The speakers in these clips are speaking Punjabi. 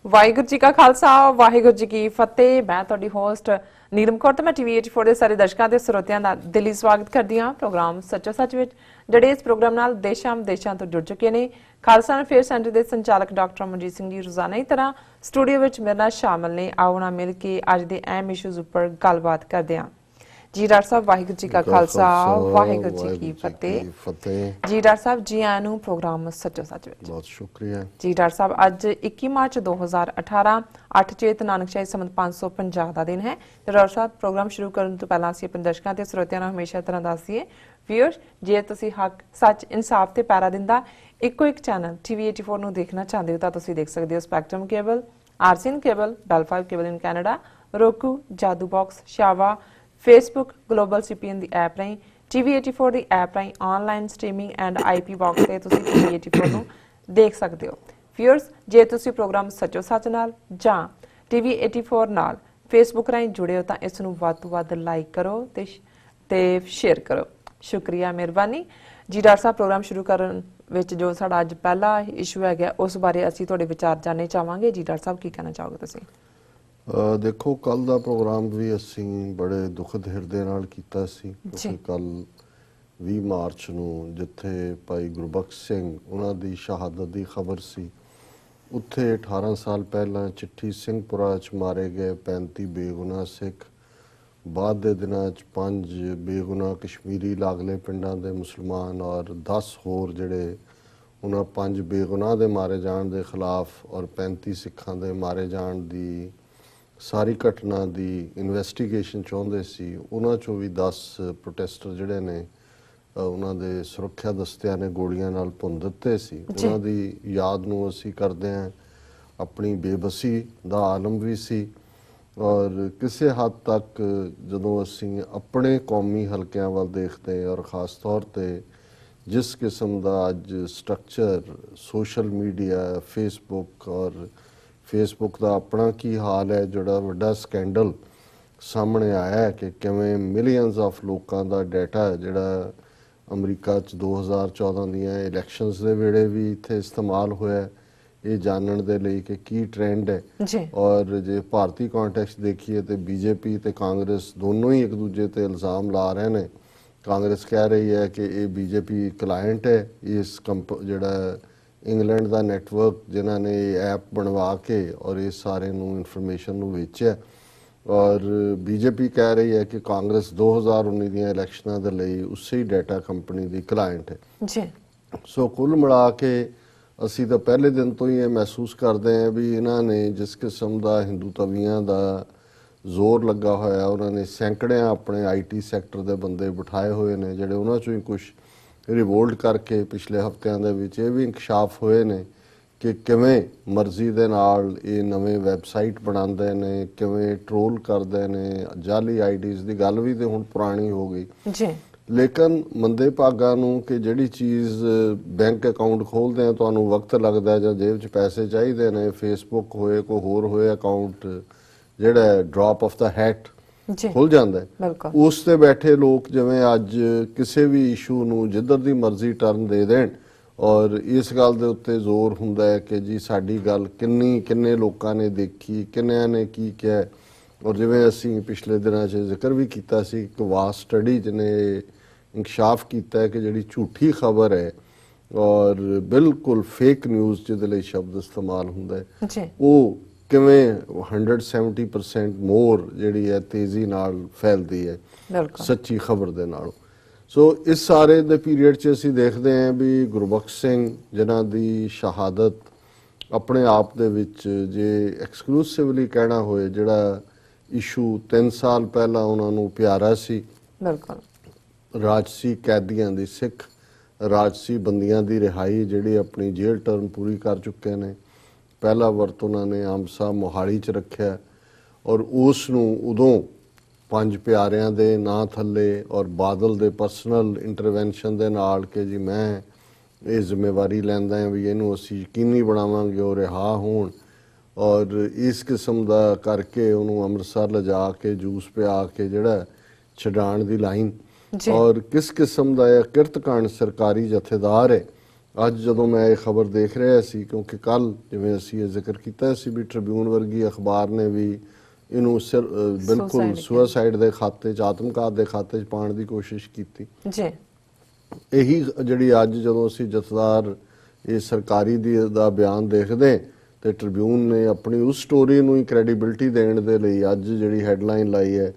ਵਾਹਿਗੁਰੂ ਜੀ ਕਾ ਖਾਲਸਾ ਵਾਹਿਗੁਰੂ ਜੀ ਕੀ ਫਤਿਹ। ਮੈਂ ਤੁਹਾਡੀ ਹੋਸਟ ਨੀਲਮ ਕੌਰ ਤੇ ਮੈਂ ਟੀਵੀ 84 ਦੇ ਸਾਰੇ ਦਰਸ਼ਕਾਂ ਤੇ ਸਰੋਤਿਆਂ ਦਾ ਦਿਲੀ ਸਵਾਗਤ ਕਰਦੀ ਹਾਂ ਪ੍ਰੋਗਰਾਮ ਸੱਚੋ ਸੱਚ ਵਿੱਚ, ਜਿਹੜੇ ਇਸ ਪ੍ਰੋਗਰਾਮ ਨਾਲ ਦੇਸ਼ਾਂ ਵਿਦੇਸ਼ਾਂ ਤੋਂ ਜੁੜ ਚੁੱਕੇ ਨੇ। ਖਾਲਸਾ ਅਫੇਅਰ ਸੈਂਟਰ ਦੇ ਸੰਚਾਲਕ ਡਾਕਟਰ ਅਮਰਜੀਤ ਸਿੰਘ ਜੀ ਰੋਜ਼ਾਨਾ ਹੀ ਤਰ੍ਹਾਂ ਸਟੂਡੀਓ ਵਿੱਚ ਮੇਰੇ ਨਾਲ ਸ਼ਾਮਲ ਨੇ। ਆਓ ਨਾ ਮਿਲ ਕੇ ਅੱਜ ਦੇ ਅਹਿਮ ਇਸ਼ੂਜ਼ ਉੱਪਰ ਗੱਲਬਾਤ ਕਰਦੇ ਹਾਂ। जी डॉक्टर साहब वाहिगुरू जी का खालसा वाहिगुरू जी की फतेह। जी डॉक्टर साहब जी आया नूं प्रोग्राम सच्चो सच विच बहुत शुक्रिया जी। डॉक्टर साहब अज 21 मार्च 2018 8 चेत नानकशाही संमत 550 का दिन है। तो डॉक्टर साहब प्रोग्राम शुरू करने तो पहला असीं अपने दर्शकों ते ਸਰੋਤਿਆਂ ਨੂੰ हमेशा तरह दसीए व्यूअर्स, ਜੇ ਤੁਸੀਂ ਹੱਕ ਸੱਚ ਇਨਸਾਫ ਤੇ ਪੈਰਾ ਦਿੰਦਾ ਇੱਕੋ ਇੱਕ ਚੈਨਲ ਟੀਵੀ 84 ਨੂੰ ਦੇਖਣਾ ਚਾਹੁੰਦੇ ਹੋ ਤਾਂ ਤੁਸੀਂ ਦੇਖ ਸਕਦੇ ਹੋ spectrum cable, RCN cable, Bell 5 cable in Canada, roku, Jadoo box, ਸ਼ਾਵਾ, फेसबुक, ग्लोबल CPN ਦੀ ਐਪ ਰਾਹੀਂ, ਟੀਵੀ 84 ਦੀ ਐਪ ਰਾਹੀਂ online streaming and IP box ਤੇ ਤੁਸੀਂ ਟੀਵੀ 84 ਨੂੰ ਦੇਖ ਸਕਦੇ ਹੋ। ਵਿਊਅਰਸ, ਜੇ ਤੁਸੀਂ ਪ੍ਰੋਗਰਾਮ ਸੱਚੋ ਸੱਚ ਨਾਲ ਜਾਂ ਟੀਵੀ 84 ਨਾਲ ਫੇਸਬੁੱਕ ਰਾਹੀਂ ਜੁੜੇ ਹੋ ਤਾਂ ਇਸ ਨੂੰ ਵੱਧ ਤੋਂ ਵੱਧ ਲਾਈਕ ਕਰੋ ਤੇ ਸ਼ੇਅਰ ਕਰੋ। ਸ਼ੁਕਰੀਆ, ਮਿਹਰਬਾਨੀ ਜੀ। ਡਾਕਟਰ ਸਾਹਿਬ ਪ੍ਰੋਗਰਾਮ ਸ਼ੁਰੂ ਕਰਨ ਵਿੱਚ ਜੋ ਸਾਡਾ ਅੱਜ ਪਹਿਲਾ ਇਸ਼ੂ ਹੈਗਾ ਉਸ ਬਾਰੇ ਅਸੀਂ ਤੁਹਾਡੇ ਵਿਚਾਰ ਜਾਣਨੇ ਚਾਹਾਂਗੇ। ਜੀ ਡਾਕਟਰ ਸਾਹਿਬ ਕੀ ਕਹਿਣਾ ਚਾਹੋਗੇ ਤੁਸੀਂ? ਦੇਖੋ, ਕੱਲ ਦਾ ਪ੍ਰੋਗਰਾਮ ਵੀ ਅਸੀਂ ਬੜੇ ਦੁਖਦ ਹਿਰਦੇ ਨਾਲ ਕੀਤਾ ਸੀ ਕਿਉਂਕਿ ਕੱਲ 20 ਮਾਰਚ ਨੂੰ ਜਿੱਥੇ ਭਾਈ ਗੁਰਬਖਸ਼ ਸਿੰਘ ਉਹਨਾਂ ਦੀ ਸ਼ਹਾਦਤ ਦੀ ਖਬਰ ਸੀ, ਉੱਥੇ 18 ਸਾਲ ਪਹਿਲਾਂ ਚਿੱਠੀ ਸਿੰਘਪੁਰਾ 'ਚ ਮਾਰੇ ਗਏ 35 ਬੇਗੁਨਾਹ ਸਿੱਖ, ਬਾਅਦ ਦੇ ਦਿਨਾਂ 'ਚ 5 ਬੇਗੁਨਾਹ ਕਸ਼ਮੀਰੀ ਲਾਗਲੇ ਪਿੰਡਾਂ ਦੇ ਮੁਸਲਮਾਨ ਔਰ 10 ਹੋਰ ਜਿਹੜੇ ਉਹਨਾਂ 5 ਬੇਗੁਨਾਹ ਦੇ ਮਾਰੇ ਜਾਣ ਦੇ ਖਿਲਾਫ ਔਰ 35 ਸਿੱਖਾਂ ਦੇ ਮਾਰੇ ਜਾਣ ਦੀ ਸਾਰੀ ਘਟਨਾ ਦੀ ਇਨਵੈਸਟੀਗੇਸ਼ਨ ਚਾਹੁੰਦੇ ਸੀ। ਉਹਨਾਂ 'ਚੋਂ ਵੀ 10 ਪ੍ਰੋਟੈਸਟਰ ਜਿਹੜੇ ਨੇ ਉਹਨਾਂ ਦੇ ਸੁਰੱਖਿਆ ਦਸਤਿਆਂ ਨੇ ਗੋਲੀਆਂ ਨਾਲ ਭੁੰਨ ਦਿੱਤੇ ਸੀ। ਉਹਨਾਂ ਦੀ ਯਾਦ ਨੂੰ ਅਸੀਂ ਕਰਦੇ ਹਾਂ। ਆਪਣੀ ਬੇਬਸੀ ਦਾ ਆਲਮ ਵੀ ਸੀ ਔਰ ਕਿਸੇ ਹੱਦ ਤੱਕ ਜਦੋਂ ਅਸੀਂ ਆਪਣੇ ਕੌਮੀ ਹਲਕਿਆਂ ਵੱਲ ਦੇਖਦੇ ਔਰ ਖ਼ਾਸ ਤੌਰ 'ਤੇ ਜਿਸ ਕਿਸਮ ਦਾ ਅੱਜ ਸਟਰਕਚਰ ਸੋਸ਼ਲ ਮੀਡੀਆ, ਫੇਸਬੁੱਕ ਔਰ ਫੇਸਬੁੱਕ ਦਾ ਆਪਣਾ ਕੀ ਹਾਲ ਹੈ, ਜਿਹੜਾ ਵੱਡਾ ਸਕੈਂਡਲ ਸਾਹਮਣੇ ਆਇਆ ਹੈ ਕਿ ਕਿਵੇਂ ਮਿਲੀਅਨਸ ਆਫ ਲੋਕਾਂ ਦਾ ਡਾਟਾ ਜਿਹੜਾ ਅਮਰੀਕਾ 'ਚ 2014 ਦੀਆਂ ਇਲੈਕਸ਼ਨਸ ਦੇ ਵੇਲੇ ਵੀ ਇੱਥੇ ਇਸਤੇਮਾਲ ਹੋਇਆ, ਇਹ ਜਾਣਨ ਦੇ ਲਈ ਕਿ ਕੀ ਟ੍ਰੈਂਡ ਹੈ। ਔਰ ਜੇ ਭਾਰਤੀ ਕੰਟੈਕਸਟ ਦੇਖੀਏ ਤੇ ਬੀਜੇਪੀ ਤੇ ਕਾਂਗਰਸ ਦੋਨੋਂ ਹੀ ਇੱਕ ਦੂਜੇ ਤੇ ਇਲਜ਼ਾਮ ਲਾ ਰਹੇ ਨੇ। ਕਾਂਗਰਸ ਕਹਿ ਰਹੀ ਹੈ ਕਿ ਇਹ ਬੀਜੇਪੀ ਕਲਾਇੰਟ ਹੈ, ਇਸ ਜਿਹੜਾ ਇੰਗਲੈਂਡ ਦਾ ਨੈਟਵਰਕ ਜਿਨ੍ਹਾਂ ਨੇ ਇਹ ਐਪ ਬਣਵਾ ਕੇ ਔਰ ਇਸ ਸਾਰੇ ਨੂੰ ਇਨਫੋਰਮੇਸ਼ਨ ਨੂੰ ਵੇਚਿਆ, ਔਰ ਬੀਜੇਪੀ ਕਹਿ ਰਹੀ ਹੈ ਕਿ ਕਾਂਗਰਸ 2019 ਦੀਆਂ ਇਲੈਕਸ਼ਨਾਂ ਦੇ ਲਈ ਉਸੇ ਹੀ ਡਾਟਾ ਕੰਪਨੀ ਦੀ ਕਲਾਇੰਟ ਹੈ। ਸੋ ਕੁੱਲ ਮਿਲਾ ਕੇ ਅਸੀਂ ਤਾਂ ਪਹਿਲੇ ਦਿਨ ਤੋਂ ਹੀ ਇਹ ਮਹਿਸੂਸ ਕਰਦੇ ਹਾਂ ਵੀ ਇਹਨਾਂ ਨੇ ਜਿਸ ਕਿਸਮ ਦਾ ਹਿੰਦੂਤਵੀਆਂ ਦਾ ਜ਼ੋਰ ਲੱਗਾ ਹੋਇਆ, ਉਹਨਾਂ ਨੇ ਸੈਂਕੜਿਆਂ ਆਪਣੇ IT ਸੈਕਟਰ ਦੇ ਬੰਦੇ ਬਿਠਾਏ ਹੋਏ ਨੇ ਜਿਹੜੇ ਉਹਨਾਂ 'ਚੋਂ ਹੀ ਕੁਛ ਰਿਵੋਲਟ ਕਰਕੇ ਪਿਛਲੇ ਹਫ਼ਤਿਆਂ ਦੇ ਵਿੱਚ ਇਹ ਵੀ ਇੰਕਸ਼ਾਫ ਹੋਏ ਨੇ ਕਿ ਕਿਵੇਂ ਮਰਜ਼ੀ ਦੇ ਨਾਲ ਇਹ ਨਵੇਂ ਵੈਬਸਾਈਟ ਬਣਾਉਂਦੇ ਨੇ, ਕਿਵੇਂ ਟਰੋਲ ਕਰਦੇ ਨੇ, ਜਾਲੀ IDs ਦੀ ਗੱਲ ਵੀ ਤੇ ਹੁਣ ਪੁਰਾਣੀ ਹੋ ਗਈ ਜੀ। ਲੇਕਿਨ ਮੰਦੇ ਭਾਗਾਂ ਨੂੰ ਕਿ ਜਿਹੜੀ ਚੀਜ਼ ਬੈਂਕ ਅਕਾਊਂਟ ਖੋਲਦੇ ਆ ਤੁਹਾਨੂੰ ਵਕਤ ਲੱਗਦਾ ਜਾਂ ਜੇਬ 'ਚ ਪੈਸੇ ਚਾਹੀਦੇ ਨੇ, ਫੇਸਬੁੱਕ ਹੋਏ ਕੋਈ ਹੋਰ ਹੋਏ ਅਕਾਊਂਟ ਜਿਹੜਾ ਡ੍ਰੌਪ ਆਫ ਦਾ ਹੈਟ ਖੁੱਲ ਜਾਂਦਾ ਹੈ। ਉਸ ਤੇ ਬੈਠੇ ਲੋਕ ਜਿਵੇਂ ਅੱਜ ਕਿਸੇ ਵੀ ਇਸ਼ੂ ਨੂੰ ਜਿੱਧਰ ਦੀ ਮਰਜ਼ੀ ਟਰਨ ਦੇ ਦੇਣ ਔਰ ਇਸ ਗੱਲ ਦੇ ਉੱਤੇ ਜ਼ੋਰ ਹੁੰਦਾ ਹੈ ਕਿ ਜੀ ਸਾਡੀ ਗੱਲ ਕਿੰਨੇ ਲੋਕਾਂ ਨੇ ਦੇਖੀ, ਕਿੰਨਿਆਂ ਨੇ ਕੀ ਕਿਹਾ। ਔਰ ਜਿਵੇਂ ਅਸੀਂ ਪਿਛਲੇ ਦਿਨਾਂ 'ਚ ਜ਼ਿਕਰ ਵੀ ਕੀਤਾ ਸੀ, ਇੱਕ ਵਾਸਟ ਸਟੱਡੀ ਜਿਹਨੇ ਇੰਕਸ਼ਾਫ ਕੀਤਾ ਹੈ ਕਿ ਜਿਹੜੀ ਝੂਠੀ ਖਬਰ ਹੈ ਔਰ ਬਿਲਕੁਲ ਫੇਕ ਨਿਊਜ਼ ਜਿਹਦੇ ਲਈ ਸ਼ਬਦ ਇਸਤੇਮਾਲ ਹੁੰਦਾ ਹੈ, ਉਹ ਕਿਵੇਂ 170% ਮੋਰ ਜਿਹੜੀ ਹੈ ਤੇਜ਼ੀ ਨਾਲ ਫੈਲਦੀ ਹੈ ਸੱਚੀ ਖਬਰ ਦੇ ਨਾਲੋਂ। ਸੋ ਇਸ ਸਾਰੇ ਦੇ ਪੀਰੀਅਡ 'ਚ ਅਸੀਂ ਦੇਖਦੇ ਹਾਂ ਵੀ ਗੁਰਬਖਸ਼ ਸਿੰਘ ਜਿਨ੍ਹਾਂ ਦੀ ਸ਼ਹਾਦਤ ਆਪਣੇ ਆਪ ਦੇ ਵਿੱਚ ਜੇ ਐਕਸਕਲੂਸਿਵਲੀ ਕਹਿਣਾ ਹੋਏ ਜਿਹੜਾ ਇਸ਼ੂ 3 ਸਾਲ ਪਹਿਲਾਂ ਉਹਨਾਂ ਨੂੰ ਪਿਆਰਾ ਸੀ, ਰਾਜਸੀ ਕੈਦੀਆਂ ਦੀ ਸਿੱਖ ਰਾਜਸੀ ਬੰਦੀਆਂ ਦੀ ਰਿਹਾਈ ਜਿਹੜੀ ਆਪਣੀ ਜੇਲ੍ਹ ਟਰਮ ਪੂਰੀ ਕਰ ਚੁੱਕੇ ਨੇ। ਪਹਿਲਾ ਵਰਤ ਉਹਨਾਂ ਨੇ ਅੰਮ੍ਰਿਤਸਰ ਮੋਹਾਲੀ 'ਚ ਰੱਖਿਆ ਔਰ ਉਸ ਨੂੰ ਉਦੋਂ 5 ਪਿਆਰਿਆਂ ਦੇ ਨਾਂ ਥੱਲੇ ਔਰ ਬਾਦਲ ਦੇ ਪਰਸਨਲ ਇੰਟਰਵੈਂਸ਼ਨ ਦੇ ਨਾਲ ਕਿ ਜੀ ਮੈਂ ਇਹ ਜ਼ਿੰਮੇਵਾਰੀ ਲੈਂਦਾ ਹਾਂ ਵੀ ਇਹਨੂੰ ਅਸੀਂ ਯਕੀਨੀ ਬਣਾਵਾਂਗੇ ਉਹ ਰਿਹਾ ਹੋਣ, ਔਰ ਇਸ ਕਿਸਮ ਦਾ ਕਰਕੇ ਉਹਨੂੰ ਅੰਮ੍ਰਿਤਸਰ ਲਿਜਾ ਕੇ ਜੂਸ ਪਿਆ ਕੇ ਜਿਹੜਾ ਛਡਾਣ ਦੀ ਲਾਈਨ, ਔਰ ਕਿਸ ਕਿਸਮ ਦਾ ਇਹ ਕਿਰਤਕਾਂਡ ਸਰਕਾਰੀ ਜਥੇਦਾਰ ਹੈ ਅੱਜ ਜਦੋਂ ਮੈਂ ਇਹ ਖਬਰ ਦੇਖ ਰਿਹਾ ਸੀ, ਕਿਉਂਕਿ ਕੱਲ ਜਿਵੇਂ ਅਸੀਂ ਇਹ ਜ਼ਿਕਰ ਕੀਤਾ ਸੀ ਵੀ ਟ੍ਰਿਬਿਊਨ ਵਰਗੀ ਅਖਬਾਰ ਨੇ ਵੀ ਇਹਨੂੰ ਬਿਲਕੁਲ ਸੁਸਾਈਡ ਦੇ ਖਾਤੇ 'ਚ, ਆਤਮਘਾਤ ਦੇ ਖਾਤੇ 'ਚ ਪਾਉਣ ਦੀ ਕੋਸ਼ਿਸ਼ ਕੀਤੀ ਜੀ। ਇਹੀ ਜਿਹੜੀ ਅੱਜ ਜਦੋਂ ਅਸੀਂ ਜਥੇਦਾਰ ਇਹ ਸਰਕਾਰੀ ਦਾ ਬਿਆਨ ਦੇਖਦੇ ਤੇ ਟ੍ਰਿਬਿਊਨ ਨੇ ਆਪਣੀ ਉਸ ਸਟੋਰੀ ਨੂੰ ਹੀ ਕ੍ਰੈਡੀਬਿਲਿਟੀ ਦੇਣ ਦੇ ਲਈ ਅੱਜ ਜਿਹੜੀ ਹੈਡਲਾਈਨ ਲਾਈ ਹੈ,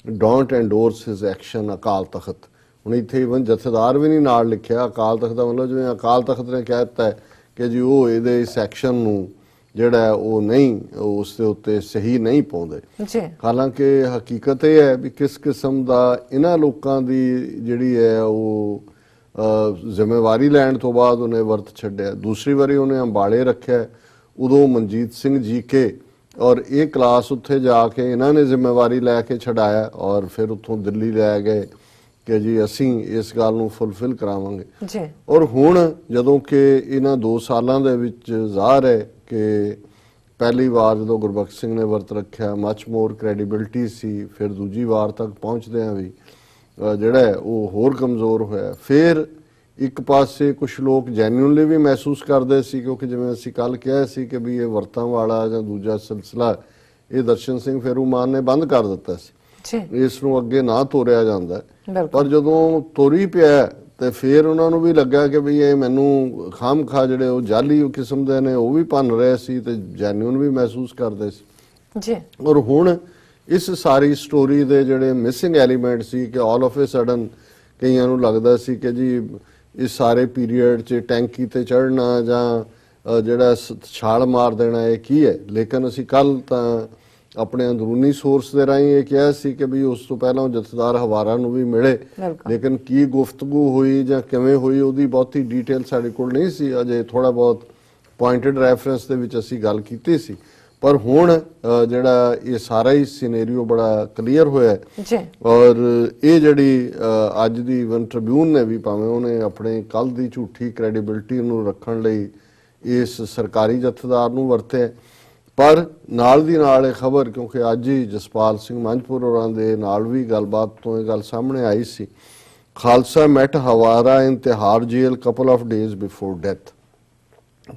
don't endorse his action Akal Takht. ਹੁਣ ਇੱਥੇ ਇਵਨ ਜਥੇਦਾਰ ਵੀ ਨਹੀਂ ਨਾਲ ਲਿਖਿਆ, ਅਕਾਲ ਤਖਤ ਦਾ ਮਤਲਬ ਜਿਵੇਂ ਅਕਾਲ ਤਖਤ ਨੇ ਕਹਿ ਦਿੱਤਾ ਹੈ ਕਿ ਜੀ ਉਹ ਇਹਦੇ ਇਸ ਐਕਸ਼ਨ ਨੂੰ ਜਿਹੜਾ ਉਹ ਨਹੀਂ, ਉਸ ਦੇ ਉੱਤੇ ਸਹੀ ਨਹੀਂ ਪਾਉਂਦੇ। ਹਾਲਾਂਕਿ ਹਕੀਕਤ ਇਹ ਹੈ ਵੀ ਕਿਸ ਕਿਸਮ ਦਾ ਇਹਨਾਂ ਲੋਕਾਂ ਦੀ ਜਿਹੜੀ ਹੈ ਉਹ ਜ਼ਿੰਮੇਵਾਰੀ ਲੈਣ ਤੋਂ ਬਾਅਦ ਉਹਨੇ ਵਰਤ ਛੱਡਿਆ। ਦੂਸਰੀ ਵਾਰੀ ਉਹਨੇ ਅੰਬਾਲੇ ਰੱਖਿਆ, ਉਦੋਂ ਮਨਜੀਤ ਸਿੰਘ ਜੀ ਕੇ ਔਰ ਇਹ ਕਲਾਸ ਉੱਥੇ ਜਾ ਕੇ ਇਹਨਾਂ ਨੇ ਜ਼ਿੰਮੇਵਾਰੀ ਲੈ ਕੇ ਛਡਾਇਆ ਔਰ ਫਿਰ ਉੱਥੋਂ ਦਿੱਲੀ ਲੈ ਗਏ ਕਿ ਜੀ ਅਸੀਂ ਇਸ ਗੱਲ ਨੂੰ ਫੁੱਲਫਿਲ ਕਰਾਵਾਂਗੇ। ਔਰ ਹੁਣ ਜਦੋਂ ਕਿ ਇਹਨਾਂ 2 ਸਾਲਾਂ ਦੇ ਵਿੱਚ ਜ਼ਾਹਰ ਹੈ ਕਿ ਪਹਿਲੀ ਵਾਰ ਜਦੋਂ ਗੁਰਬਖਸ਼ ਸਿੰਘ ਨੇ ਵਰਤ ਰੱਖਿਆ ਮਚ ਮੋਰ ਕ੍ਰੈਡੀਬਿਲਿਟੀ ਸੀ, ਫਿਰ ਦੂਜੀ ਵਾਰ ਤੱਕ ਪਹੁੰਚਦਿਆਂ ਵੀ ਜਿਹੜਾ ਉਹ ਹੋਰ ਕਮਜ਼ੋਰ ਹੋਇਆ। ਫਿਰ ਇੱਕ ਪਾਸੇ ਕੁਝ ਲੋਕ ਜੈਨੂਇਨਲੀ ਵੀ ਮਹਿਸੂਸ ਕਰਦੇ ਸੀ, ਕਿਉਂਕਿ ਜਿਵੇਂ ਅਸੀਂ ਕੱਲ ਕਿਹਾ ਸੀ ਕਿ ਵੀ ਇਹ ਵਰਤਾਂ ਵਾਲਾ ਜਾਂ ਦੂਜਾ ਸਿਲਸਿਲਾ ਇਹ ਦਰਸ਼ਨ ਸਿੰਘ ਫੇਰੂਮਾਨ ਨੇ ਬੰਦ ਕਰ ਦਿੱਤਾ ਸੀ, ਇਸ ਨੂੰ ਅੱਗੇ ਨਾ ਤੋਰਿਆ ਜਾਂਦਾ। ਪਰ ਜਦੋਂ ਤੋਰੀ ਪਿਆ ਤੇ ਫਿਰ ਉਹਨਾਂ ਨੂੰ ਵੀ ਲੱਗਾ ਕਿ ਵੀ ਇਹ ਮੈਨੂੰ ਖਾਮਖਾ ਜਿਹੜੇ ਉਹ ਜਾਲੀ ਕਿਸਮ ਦੇ ਨੇ ਉਹ ਵੀ ਭੰਨ ਰਹੇ ਸੀ ਤੇ ਜੈਨੂਇਨ ਵੀ ਮਹਿਸੂਸ ਕਰਦੇ ਸੀ। ਔਰ ਹੁਣ ਇਸ ਸਾਰੀ ਸਟੋਰੀ ਦੇ ਜਿਹੜੇ ਮਿਸਿੰਗ ਐਲੀਮੈਂਟ ਸੀ ਕਿ ਆਲ ਆਫ ਅ ਸਡਨ ਕਈਆਂ ਨੂੰ ਲੱਗਦਾ ਸੀ ਕਿ ਜੀ ਇਸ ਸਾਰੇ ਪੀਰੀਅਡ 'ਚ ਟੈਂਕੀ ਤੇ ਚੜ੍ਹਨਾ ਜਾਂ ਜਿਹੜਾ ਛਾਲ ਮਾਰ ਦੇਣਾ ਇਹ ਕੀ ਹੈ। ਲੇਕਿਨ ਅਸੀਂ ਕੱਲ ਤਾਂ ਆਪਣੇ ਅੰਦਰੂਨੀ ਸੋਰਸ ਦੇ ਰਾਹੀਂ ਇਹ ਕਿਹਾ ਸੀ ਕਿ ਵੀ ਉਸ ਤੋਂ ਪਹਿਲਾਂ ਜਥੇਦਾਰ ਹਵਾਰਾ ਨੂੰ ਵੀ ਮਿਲੇ, ਲੇਕਿਨ ਕੀ ਗੁਫ਼ਤਗੂ ਹੋਈ ਜਾਂ ਕਿਵੇਂ ਹੋਈ ਉਹਦੀ ਬਹੁਤੀ ਡਿਟੇਲ ਸਾਡੇ ਕੋਲ ਨਹੀਂ ਸੀ। ਅਜੇ ਥੋੜਾ ਬਹੁਤ ਪੁਆਇੰਟਡ ਰੈਫਰੈਂਸ ਦੇ ਵਿੱਚ ਅਸੀਂ ਗੱਲ ਕੀਤੀ ਸੀ, ਪਰ ਹੁਣ ਜਿਹੜਾ ਇਹ ਸਾਰਾ ਹੀ ਸਿਨੈਰੀਓ ਬੜਾ ਕਲੀਅਰ ਹੋਇਆ ਔਰ ਇਹ ਜਿਹੜੀ ਅੱਜ ਦੀ ਇਵਨ ਟ੍ਰਿਬਿਊਨ ਨੇ ਵੀ ਭਾਵੇਂ ਉਹਨੇ ਆਪਣੇ ਕੱਲ ਦੀ ਝੂਠੀ ਕ੍ਰੈਡੀਬਿਲਿਟੀ ਨੂੰ ਰੱਖਣ ਲਈ ਇਸ ਸਰਕਾਰੀ ਜਥੇਦਾਰ ਨੂੰ ਵਰਤਿਆ, ਪਰ ਨਾਲ ਦੀ ਨਾਲ ਇਹ ਖਬਰ, ਕਿਉਂਕਿ ਅੱਜ ਹੀ ਜਸਪਾਲ ਸਿੰਘ ਮੰਝਪੁਰ ਹੋਰਾਂ ਦੇ ਨਾਲ ਵੀ ਗੱਲਬਾਤ ਤੋਂ ਇਹ ਗੱਲ ਸਾਹਮਣੇ ਆਈ ਸੀ, Khalsa met Hawara in Tihar jail couple of days before death.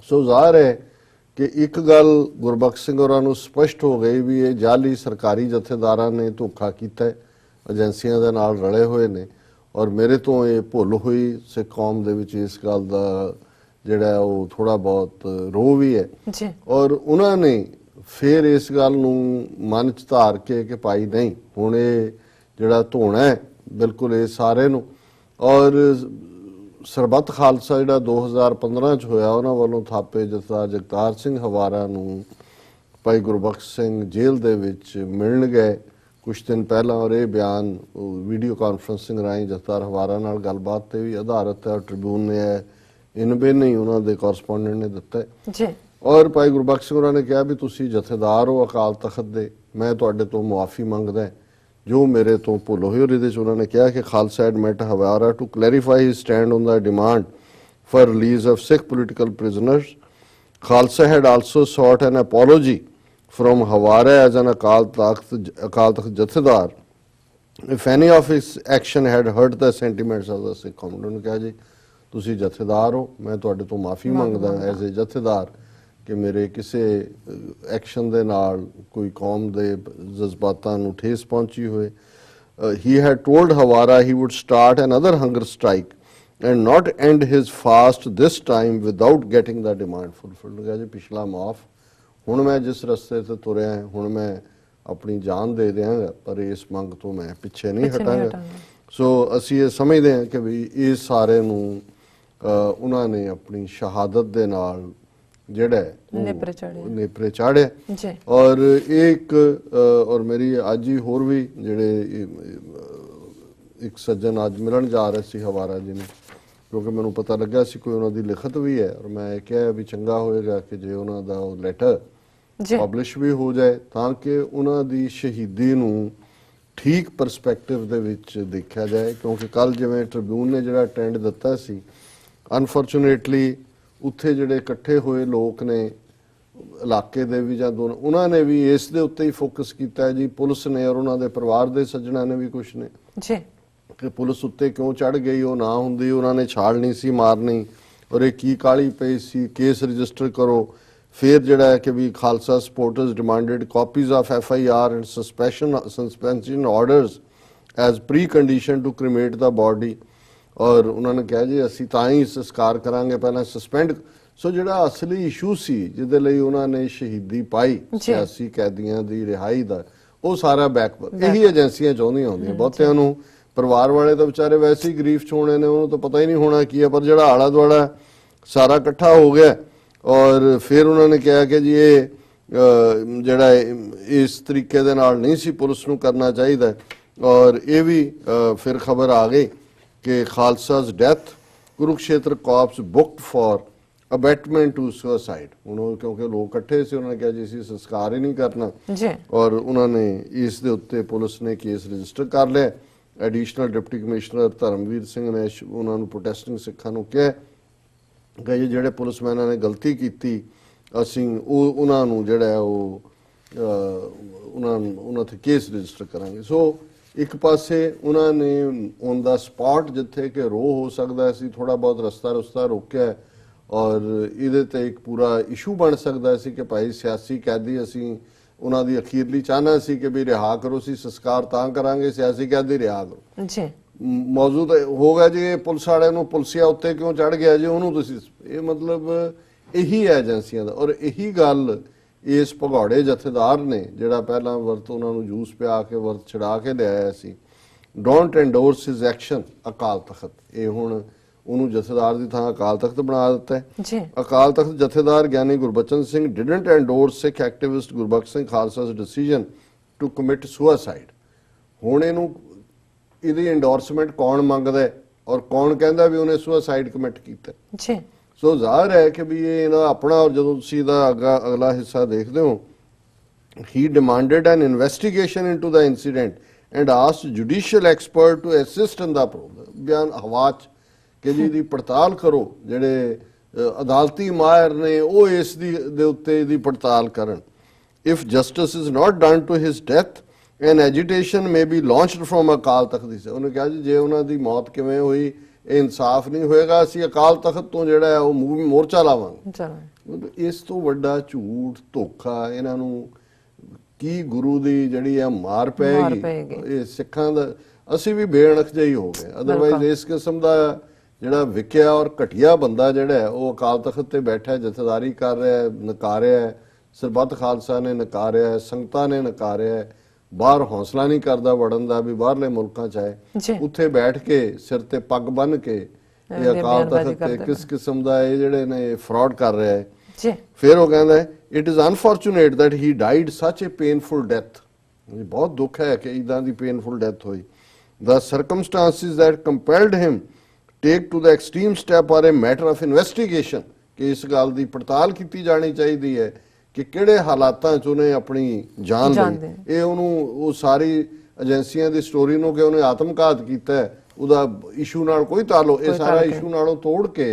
So ਜ਼ਾਹਰ ਹੈ ਕਿ ਇੱਕ ਗੱਲ ਗੁਰਬਖਸ਼ ਸਿੰਘ ਹੋਰਾਂ ਨੂੰ ਸਪਸ਼ਟ ਹੋ ਗਈ ਵੀ ਇਹ ਜਾਲੀ ਸਰਕਾਰੀ ਜਥੇਦਾਰਾਂ ਨੇ ਧੋਖਾ ਕੀਤਾ, ਏਜੰਸੀਆਂ ਦੇ ਨਾਲ ਰਲੇ ਹੋਏ ਨੇ ਔਰ ਮੇਰੇ ਤੋਂ ਇਹ ਭੁੱਲ ਹੋਈ ਸਿੱਖ ਕੌਮ ਦੇ ਵਿੱਚ ਇਸ ਗੱਲ ਦਾ ਜਿਹੜਾ ਉਹ ਥੋੜਾ ਬਹੁਤ ਰੋਹ ਵੀ ਹੈ ਔਰ ਉਹਨਾਂ ਨੇ ਫਿਰ ਇਸ ਗੱਲ ਨੂੰ ਮਨ 'ਚ ਧਾਰ ਕੇ ਕਿ ਭਾਈ ਨਹੀਂ ਹੁਣ ਇਹ ਜਿਹੜਾ ਧੋਣਾ ਹੈ ਬਿਲਕੁਲ ਇਹ ਸਾਰੇ ਨੂੰ। ਔਰ ਸਰਬੱਤ ਖਾਲਸਾ ਜਿਹੜਾ 2015 'ਚ ਹੋਇਆ ਉਹਨਾਂ ਵੱਲੋਂ ਥਾਪੇ ਜਥੇਦਾਰ ਜਗਤਾਰ ਸਿੰਘ ਹਵਾਰਾ ਨੂੰ ਭਾਈ ਗੁਰਬਖਸ਼ ਸਿੰਘ ਜੇਲ੍ਹ ਦੇ ਵਿੱਚ ਮਿਲਣ ਗਏ ਕੁਝ ਦਿਨ ਪਹਿਲਾਂ ਔਰ ਇਹ ਬਿਆਨ ਵੀਡੀਓ ਕਾਨਫਰੰਸਿੰਗ ਰਾਹੀਂ ਜਥੇਦਾਰ ਹਵਾਰਾ ਨਾਲ ਗੱਲਬਾਤ ਤੇ ਵੀ ਆਧਾਰਿਤ ਹੈ। ਟ੍ਰਿਬਿਊਨ ਨੇ ਇਨਬੇ ਨਹੀਂ ਉਹਨਾਂ ਦੇ ਕੋਰਸਪੋਂਡੈਂਟ ਨੇ ਦਿੱਤਾ ਹੈ ਔਰ ਭਾਈ ਗੁਰਬਖਸ਼ ਸਿੰਘ ਹੋਰਾਂ ਨੇ ਕਿਹਾ ਵੀ ਤੁਸੀਂ ਜਥੇਦਾਰ ਹੋ ਅਕਾਲ ਤਖਤ ਦੇ, ਮੈਂ ਤੁਹਾਡੇ ਤੋਂ ਮੁਆਫੀ ਮੰਗਦਾ ਜੋ ਮੇਰੇ ਤੋਂ ਭੁੱਲ ਹੋਈ। ਔਰ ਇਹਦੇ 'ਚ ਉਹਨਾਂ ਨੇ ਕਿਹਾ ਕਿ Khalsa had met Hawara to clarify his stand on the demand for release of Sikh political prisoners. Khalsa had also sought an apology from Hawara as an Akal Takht Jathedar if any of his action had hurt the sentiments of the Sikh community। ਉਹਨੇ ਕਿਹਾ ਜੀ ਤੁਸੀਂ ਜਥੇਦਾਰ ਹੋ, ਮੈਂ ਤੁਹਾਡੇ ਤੋਂ ਮਾਫੀ ਮੰਗਦਾ ਐਜ਼ ਏ ਜਥੇਦਾਰ ਕਿ ਮੇਰੇ ਕਿਸੇ ਐਕਸ਼ਨ ਦੇ ਨਾਲ ਕੋਈ ਕੌਮ ਦੇ ਜਜ਼ਬਾਤਾਂ ਨੂੰ ਠੇਸ ਪਹੁੰਚੀ ਹੋਏ। he had told Hawara he would start another hunger strike and not end his fast this time without getting the demand fulfilled। ਕਿਹਾ ਜੀ ਪਿਛਲਾ ਮਾਫ, ਹੁਣ ਮੈਂ ਜਿਸ ਰਸਤੇ ਤੇ ਤੁਰਿਆ ਹੁਣ ਮੈਂ ਆਪਣੀ ਜਾਨ ਦੇ ਦਿਆਂਗਾ ਪਰ ਇਸ ਮੰਗ ਤੋਂ ਮੈਂ ਪਿੱਛੇ ਨਹੀਂ ਹਟਾਂਗਾ। ਸੋ ਅਸੀਂ ਇਹ ਸਮਝਦੇ ਹਾਂ ਕਿ ਵੀ ਇਹ ਸਾਰੇ ਨੂੰ ਉਹਨਾਂ ਨੇ ਆਪਣੀ ਸ਼ਹਾਦਤ ਦੇ ਨਾਲ ਜਿਹੜਾ ਨੇਪਰੇ ਚਾੜਿਆ ਔਰ ਇੱਕ ਔਰ ਮੇਰੀ ਅੱਜ ਹੀ ਹੋਰ ਵੀ ਜਿਹੜੇ ਇੱਕ ਸੱਜਣ ਅੱਜ ਮਿਲਣ ਜਾ ਰਹੇ ਸੀ ਹਵਾਰਾ ਜੀ ਨੂੰ, ਕਿਉਂਕਿ ਮੈਨੂੰ ਪਤਾ ਲੱਗਾ ਸੀ ਕੋਈ ਉਹਨਾਂ ਦੀ ਲਿਖਤ ਵੀ ਹੈ ਔਰ ਮੈਂ ਕਿਹਾ ਵੀ ਚੰਗਾ ਹੋਏਗਾ ਕਿ ਜੇ ਉਹਨਾਂ ਦਾ ਉਹ ਲੈਟਰ ਪਬਲਿਸ਼ ਵੀ ਹੋ ਜਾਏ ਤਾਂ ਕਿ ਉਹਨਾਂ ਦੀ ਸ਼ਹੀਦੀ ਨੂੰ ਠੀਕ ਪਰਸਪੈਕਟਿਵ ਦੇ ਵਿੱਚ ਦੇਖਿਆ ਜਾਏ। ਕਿਉਂਕਿ ਕੱਲ ਜਿਵੇਂ ਟ੍ਰਿਬਿਊਨ ਨੇ ਜਿਹੜਾ ਟ੍ਰੈਂਡ ਦਿੱਤਾ ਸੀ, ਅਨਫੋਰਚੂਨੇਟਲੀ ਉੱਥੇ ਜਿਹੜੇ ਇਕੱਠੇ ਹੋਏ ਲੋਕ ਨੇ ਇਲਾਕੇ ਦੇ ਵੀ ਜਾਂ ਦੋਨੋਂ, ਉਹਨਾਂ ਨੇ ਵੀ ਇਸ ਦੇ ਉੱਤੇ ਹੀ ਫੋਕਸ ਕੀਤਾ ਜੀ, ਪੁਲਿਸ ਨੇ ਔਰ ਉਹਨਾਂ ਦੇ ਪਰਿਵਾਰ ਦੇ ਸੱਜਣਾਂ ਨੇ ਵੀ ਕੁਛ ਨੇ ਕਿ ਪੁਲਿਸ ਉੱਤੇ ਕਿਉਂ ਚੜ ਗਈ, ਉਹ ਨਾ ਹੁੰਦੀ ਉਹਨਾਂ ਨੇ ਛਾਲ ਨਹੀਂ ਸੀ ਮਾਰਨੀ और ये की काली पई सी, केस रजिस्टर करो। फिर जिहड़ा है कि भी Khalsa supporters demanded copies of FIR and suspension orders as precondition to cremate the body. और उन्होंने कहा जी असीं तां ही संस्कार करांगे, पहला सस्पेंड। सो जिहड़ा असली इशू सी जिहदे लई उन्होंने शहीदी पाई सियासी कैदियां दी रिहाई दा, वो सारा बैक यही एजेंसियां चाहुंदियां होंदियां। बहुतियां नूं परिवार वाले तो बेचारे वैसे ही गरीफ च होने ने, उन्होंने तो पता ही नहीं होना की है, पर जिहड़ा आला दुआला सारा इकट्ठा हो गया। और फिर उन्होंने कहा कि जी ये जिहड़ा इस तरीके दे नाल नहीं सी पुलिस नूं करना चाहिए। और ये भी फिर खबर आ गई कि Khalsa's death, Kurukshetra cops booked for abetment to suicide. उन्होंने क्योंकि लोग इकट्ठे से उन्होंने कहा जी असीं संस्कार ही नहीं करना जी। और उन्होंने इस दे उत्ते पुलिस ने केस रजिस्टर कर लिया। Additional deputy commissioner Dharamvir Singh ने उन्होंने प्रोटेस्टिंग सिखां नूं कहा कि जी जिहड़े पुलिसमैनां ने गलती की असीं उन्हां नूं जिहड़ा है उन्हां ते केस रजिस्टर करांगे। सो एक पासे उन्होंने ऑन द स्पॉट जिथे कि रो हो सकता सी थोड़ा बहुत रस्ता रुस्ता रोकिया और ये एक पूरा इशू बन सकता सी कि भाई सियासी कैदी असी उन्होंने अखीरली चाहना सी कि भी रिहा करो, सी संस्कार तां करांगे, सियासी कैदी रिहा करो जी। मौजूद हो गया जी पुलिस वाले नूं पुलिसिया उत्ते क्यों चढ़ गया जी उन्होंने तुसीं, ये मतलब यही है एजेंसियां दा। और यही गल इस भगौड़े जथेदार ने जिहड़ा पहला वर्त उन्होंने जूस पिया के वर्त छड़ा के लिया सी, don't endorse his action Akal Takht. ये हुण उन्होंने जथेदार की थां अकाल तख्त बना दिता है। अकाल Takht jathedar Giani Gurbachan Singh didn't endorse Sikh activist Gurbakhsh Singh Khalsa's decision to commit suicide. हुण इहनूं इहदी एंडोर्समेंट कौन मंगदा है और कौन कहंदा भी उन्हें सुसाइड कमिट कीता जी। सो जाहिर है कि भी ये इहदा अपना। और जो तुसीं इहदा अगला हिस्सा देखदे हो, he demanded an investigation into the incident and asked judicial expert to assist in the probe. बयान हवा च कि जी दी पड़ताल करो, जिहड़े अदालती माहिर ने वो इस दे उत्ते दी पड़ताल करन। If justice is not done to his death an agitation may be launched from Akal Takht दी। उन्होंने कहा जी जे उन्हां दी मौत किवें होई, ये इंसाफ नहीं होएगा, असीं अकाल तख्त तो जिहड़ा है वो मोर्चा लावांगे। इस तो वड्डा झूठ धोखा इन्हां नूं की गुरु दी जिहड़ी है मार पैगी। सिखां दा असीं भी बेअणख ਜਿਹੀ हो गए। अदरवाइज इस किस्म दा जिहड़ा विकिया और घटिया बंदा जिहड़ा है वो अकाल तख्त ते बैठा जथेदारी कर रहा है, नकारिया है, सरबत खालसा ने नकारिया है, संगतां ने नकारिया है, बाहर हौसला नहीं करता वड़न का भी बाहरले मुल्कां च है, उत्थे बैठ के सिर ते पग बन के ये अकाल तख्त ते किस किस्म का ये जिहड़े ने फ्रॉड कर रहा है। फिर वो कहता है it is unfortunate that he died such a painful death. बहुत दुख है कि इदां दी पेनफुल डेथ हुई। The circumstances that compelled him take to the extreme step are a matter of investigation. कि इस गल की पड़ताल की जानी चाहिए है कि किहड़े हालातां च उन्हें अपनी जान ली। ये उन्होंने वो सारी एजेंसियां की स्टोरी नूं कि उन्हें आत्मघात किया है उहदा इशू नाल कोई ताल्लुक, ये सारा इशू नालों तोड़ के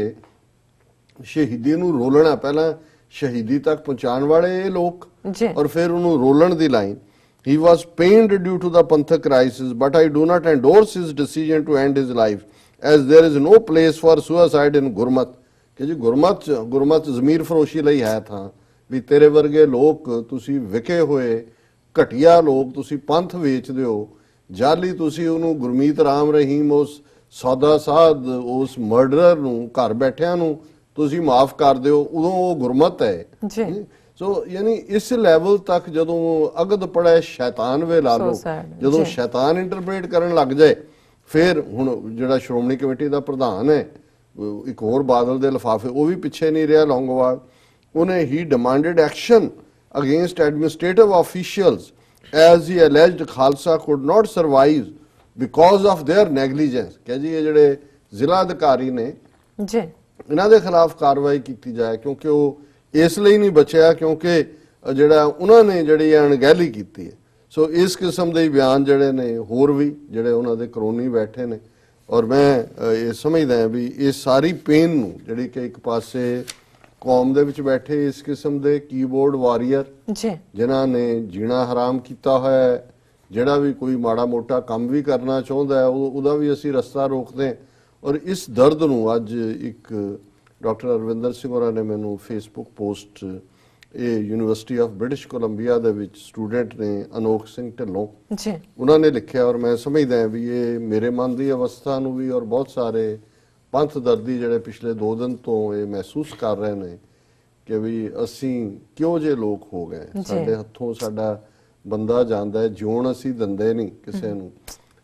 शहीदी नूं रोलना, पहला शहीदी तक पहुंचाने वाले ये लोग और फिर उन्होंने रोलन की line. He was pained due to the Panthak crisis, but I do not endorse his decision to end his life, as there is no place for suicide in Gurmat। कि जी गुरमत ज़मीर फरोशी लई है था भी तेरे वर्गे लोग तुसी विके होए घटिया लोग तुसी पंथ वेचदे हो, जाली तुसी उन्होंने गुरमीत राम रहीम उस सौदा साध उस मर्डरर नूं घर बैठिया नूं तुसी माफ कर दिओ, उदों वो गुरमत है। सो यानी इस लैवल तक जदों अगद पड़ा शैतान वे ला लो, जदों शैतान इंटरप्रेट करन लग जाए, फिर हुण जिहड़ा श्रोमणी कमेटी का प्रधान है एक होर बादल दे लिफाफे वो भी पिछे नहीं रहा लौंगोवाल। उन्हें he demanded action against administrative officials as he alleged Khalsa could not survive because of their negligence. कह जी ये जिहड़े जिला अधिकारी ने इन्हां दे खिलाफ कार्रवाई की जाए क्योंकि वो इसलिए नहीं बचया क्योंकि जिहड़ा उन्होंने जिहड़ी अणगहली की है। सो इस किस्म के बयान जिहड़े ने होर भी जिहड़े उन्हां दे क्रोनी बैठे ने। और मैं ये समझदा भी ये सारी पेन नूं जिहड़ी कि एक पासे कौम दे विच बैठे इस किस्म के कीबोर्ड वारीयर जिन्हां ने जीना हराम किया होया है, जिहड़ा भी कोई माड़ा मोटा काम भी करना चाहुंदा है उहदा भी असीं रस्ता रोकदे। और इस दर्द नूं अज एक ਡਾਕਟਰ ਅਰਵਿੰਦਰ ਸਿੰਘ ਹੋਰਾਂ ਨੇ ਮੈਨੂੰ ਫੇਸਬੁੱਕ ਪੋਸਟ, ਇਹ ਯੂਨੀਵਰਸਿਟੀ ਆਫ ਬ੍ਰਿਟਿਸ਼ ਕੋਲੰਬੀਆ ਦੇ ਵਿੱਚ ਸਟੂਡੈਂਟ ਨੇ ਅਨੋਖ ਸਿੰਘ ਢਿੱਲੋਂ ਜੀ, ਉਹਨਾਂ ਨੇ ਲਿਖਿਆ, ਔਰ ਮੈਂ ਸਮਝਦਾ ਹਾਂ ਵੀ ਇਹ ਮੇਰੇ ਮਨ ਦੀ ਅਵਸਥਾ ਨੂੰ ਵੀ ਔਰ ਬਹੁਤ ਸਾਰੇ ਪੰਥ ਦਰਦੀ ਜਿਹੜੇ ਪਿਛਲੇ 2 ਦਿਨ ਤੋਂ ਇਹ ਮਹਿਸੂਸ ਕਰ ਰਹੇ ਨੇ ਕਿ ਵੀ ਅਸੀਂ ਕਿਉਂ ਜੇ ਲੋਕ ਹੋ ਗਏ, ਸਾਡੇ ਹੱਥੋਂ ਸਾਡਾ ਬੰਦਾ ਜਾਂਦਾ ਹੈ, ਜਿਉਣ ਅਸੀਂ ਦਿੰਦੇ ਨਹੀਂ ਕਿਸੇ ਨੂੰ,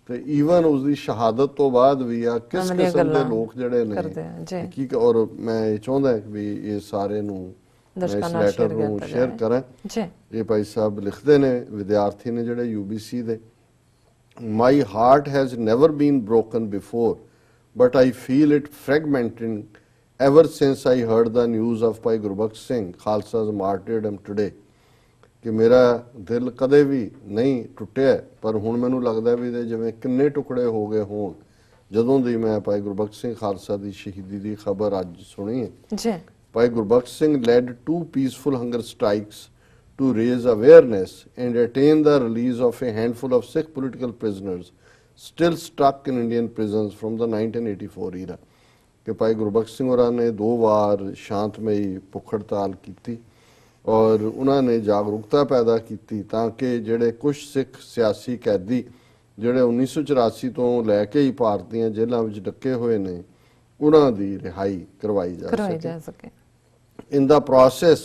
ਤੇ ਈਵਨ ਉਸ ਦੀ ਸ਼ਹਾਦਤ ਤੋਂ ਬਾਅਦ ਵੀ ਆ ਕਿਸ ਕਿਸਮ ਦੇ ਲੋਕ ਜਿਹੜੇ ਨੇ ਕੀ। ਔਰ ਮੈਂ ਇਹ ਚਾਹੁੰਦਾ ਵੀ ਇਹ ਸਾਰੇ ਨੂੰ ਇਸ ਲੈਟਰ ਨੂੰ ਸ਼ੇਅਰ ਕਰਾਂ। ਇਹ ਭਾਈ ਸਾਹਿਬ ਲਿਖਦੇ ਨੇ, ਵਿਦਿਆਰਥੀ ਨੇ ਜਿਹੜੇ UBC ਦੇ, my heart has never been broken before but I feel it fragmenting ever since I heard the news of Bhai Gurbakhash Singh, Khalsa's martyrdom today, ਕਿ ਮੇਰਾ ਦਿਲ ਕਦੇ ਵੀ ਨਹੀਂ ਟੁੱਟਿਆ, ਪਰ ਹੁਣ ਮੈਨੂੰ ਲੱਗਦਾ ਵੀ ਇਹਦੇ ਜਿਵੇਂ ਕਿੰਨੇ ਟੁਕੜੇ ਹੋ ਗਏ ਹੋਣ ਜਦੋਂ ਦੀ ਮੈਂ ਭਾਈ ਗੁਰਬਖਸ਼ ਸਿੰਘ ਖਾਲਸਾ ਦੀ ਸ਼ਹੀਦੀ ਦੀ ਖਬਰ ਅੱਜ ਸੁਣੀ ਹੈ ਜੀ। ਭਾਈ Gurbakhsh Singh led 2 peaceful hunger strikes to raise awareness and attain the release of a handful of Sikh political prisoners still stuck in Indian prisons from the 1984 era। ਕਿ ਭਾਈ ਗੁਰਬਖਸ਼ ਸਿੰਘ ਹੋਰਾਂ ਨੇ 2 ਵਾਰ ਸ਼ਾਂਤਮਈ ਭੁੱਖ ਹੜਤਾਲ ਕੀਤੀ ਔਰ ਉਹਨਾਂ ਨੇ ਜਾਗਰੂਕਤਾ ਪੈਦਾ ਕੀਤੀ ਤਾਂ ਕਿ ਜਿਹੜੇ ਕੁਝ ਸਿੱਖ ਸਿਆਸੀ ਕੈਦੀ ਜਿਹੜੇ 1984 ਤੋਂ ਲੈ ਕੇ ਹੀ ਭਾਰਤ ਦੀਆਂ ਜੇਲ੍ਹਾਂ ਵਿੱਚ ਡੱਕੇ ਹੋਏ ਨੇ, ਉਹਨਾਂ ਦੀ ਰਿਹਾਈ ਕਰਵਾਈ ਜਾ ਸਕੇ। In the process,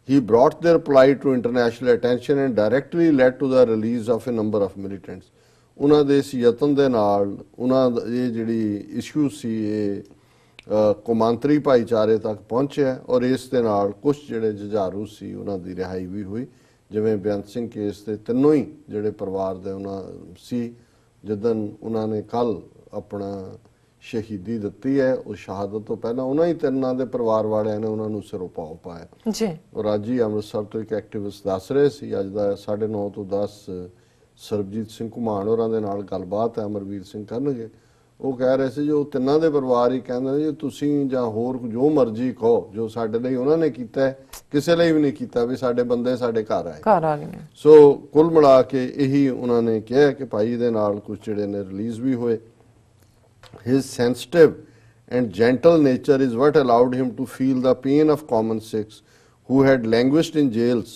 he brought their plight to international attention and directly led to the release of a number of militants। ਉਹਨਾਂ ਦੇ ਇਸ ਯਤਨ ਦੇ ਨਾਲ ਉਹਨਾਂ ਦਾ ਇਹ ਜਿਹੜੀ ਇਸ਼ੂ ਸੀ ਇਹ ਕੌਮਾਂਤਰੀ ਭਾਈਚਾਰੇ ਤੱਕ ਪਹੁੰਚਿਆ ਔਰ ਇਸ ਦੇ ਨਾਲ ਕੁਝ ਜਿਹੜੇ ਜੁਝਾਰੂ ਸੀ ਉਹਨਾਂ ਦੀ ਰਿਹਾਈ ਵੀ ਹੋਈ। ਜਿਵੇਂ ਬੇਅੰਤ ਸਿੰਘ ਕੇਸ ਦੇ ਤਿੰਨੋਂ ਹੀ ਜਿਹੜੇ ਪਰਿਵਾਰ ਦੇ ਉਹਨਾਂ ਸੀ, ਜਿੱਦਣ ਉਹਨਾਂ ਨੇ ਕੱਲ ਆਪਣਾ ਸ਼ਹੀਦੀ ਦਿੱਤੀ ਹੈ, ਉਹ ਸ਼ਹਾਦਤ ਤੋਂ ਪਹਿਲਾਂ ਉਹਨਾਂ ਹੀ ਤਿੰਨਾਂ ਦੇ ਪਰਿਵਾਰ ਵਾਲਿਆਂ ਨੇ ਉਹਨਾਂ ਨੂੰ ਸਿਰੋਂ ਪਾਉ ਪਾਇਆ ਜੀ। ਔਰ ਅੱਜ ਹੀ ਅੰਮ੍ਰਿਤਸਰ ਤੋਂ ਇੱਕ ਐਕਟਿਵਿਸਟ ਦੱਸ ਰਹੇ ਸੀ, ਅੱਜ ਦਾ 9:30 ਤੋਂ 10 ਸਰਬਜੀਤ ਸਿੰਘ ਘੁਮਾਣ ਹੋਰਾਂ ਦੇ ਨਾਲ ਗੱਲਬਾਤ ਹੈ, ਅਮਰਵੀਰ ਸਿੰਘ ਕਰਨਗੇ। ਉਹ ਕਹਿ ਰਹੇ ਸੀ ਜੋ ਤਿੰਨਾਂ ਦੇ ਪਰਿਵਾਰ ਹੀ ਕਹਿੰਦੇ ਨੇ ਜੀ ਤੁਸੀਂ ਜਾਂ ਹੋਰ ਜੋ ਮਰਜ਼ੀ ਕਹੋ, ਜੋ ਸਾਡੇ ਲਈ ਉਹਨਾਂ ਨੇ ਕੀਤਾ ਹੈ ਕਿਸੇ ਲਈ ਵੀ ਨਹੀਂ ਕੀਤਾ, ਵੀ ਸਾਡੇ ਬੰਦੇ ਸਾਡੇ ਘਰ ਆਏ ਨੇ। ਸੋ ਕੁੱਲ ਮਿਲਾ ਕੇ ਇਹੀ ਉਹਨਾਂ ਨੇ ਕਿਹਾ ਕਿ ਭਾਈ ਦੇ ਨਾਲ ਕੁਝ ਜਿਹੜੇ ਨੇ ਰਿਲੀਜ਼ ਵੀ ਹੋਏ। His sensitive and gentle nature is what allowed him to feel the pain of common Sikhs who had languished in jails